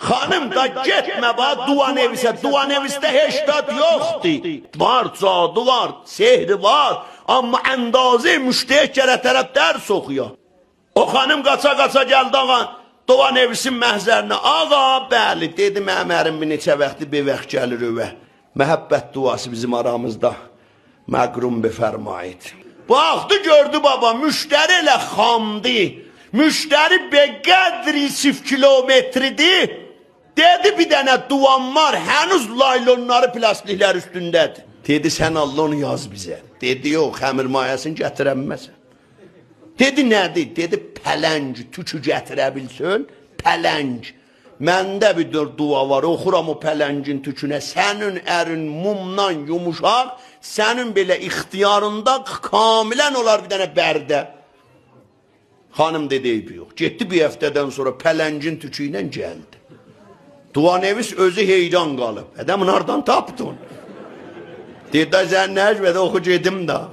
Xanım da getmə bax duan evisə. Duan evisdə heştat yoxdur. Var, cadı var, sehri var. Amma əndazı müştəhək gələ tərəf dərs oxuyor. O xanım qaça-qaça gəldi ağa. Duan evisin məhzərinə. Ağa, bəli, dedi mənim ərim bir neçə vaxtı bir vaxt gəlir övə. Məhəbbət duası bizim aramızda. Məqrum befərmayid. Baxdı gördü baba, müştəri elə xamdı. Müştəri bəqədri 0 kilometridir. Dedi bir dənə duan var, hənuz laylonları plastiklər üstündədir. Dedi sən Allah onu yaz bizə. Dedi yox, xəmir mayasını gətirəməsən. Dedi nədir? Dedi pələng, tükü gətirə bilsin, pələng. Məndə bir dua var, oxuram o pələngin tükünə. Sənin ərin mumdan yumuşaq, sənin belə ixtiyarında kamilən olar bir dənə bərdə. Xanım dedi, eybi yox. Getdi bir həftədən sonra pələngin tükü ilə gəldi. Duan evis özü heycan qalıb.Ədəmin hardan tapdın? Dedi, sən nəcbədə oxu gedim da.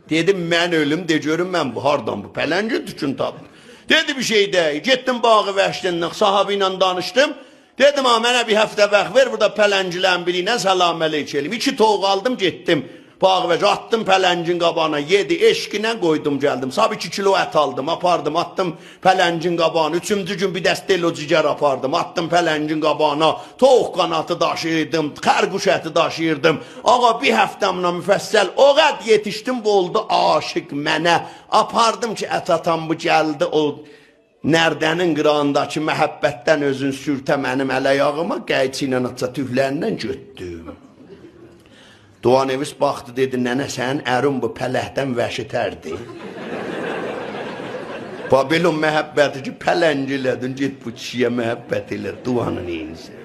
Dedim, mən ölüm, de görüm mən bu, hardan bu? Pələngin tükünü tapdım. Dedi bir şey deyil. Getdim bağı vəhşindən, sahabı ilə danışdım. Dedim, mənə bir həftə vaxt ver, burada pələngilən biri ilə salam əleyk eləyim. 2 toğ aldım, getdim. Bağı vəhşi, attım pələngin qabağına, yedi, eşkinə qoydum, gəldim. Sab 2 kilo ət aldım, apardım, attım pələngin qabağına. 3-cü gün bir dəst delo cigər apardım, attım pələngin qabağına. Toğ qanatı daşıyırdım, xərquş əti daşıyırdım. Ağa, bir həftəmlə müfəssəl o qəd yetişdim, bu oldu aşıq mənə. Apardım ki, ət atan bu gəldi, o nərdənin qırağındakı məhəbbətdən özün sürtə mənim ələyağıma, qayçı ilə atsa tüflərindən götdüm. Duan evis baxdı, dedi, nənə, sənin ərin bu pələhdən vəşitərdir. Babilon məhəbbəti ki, pələng elədin, get bu kişiyə məhəbbət elə, duanın eynisə.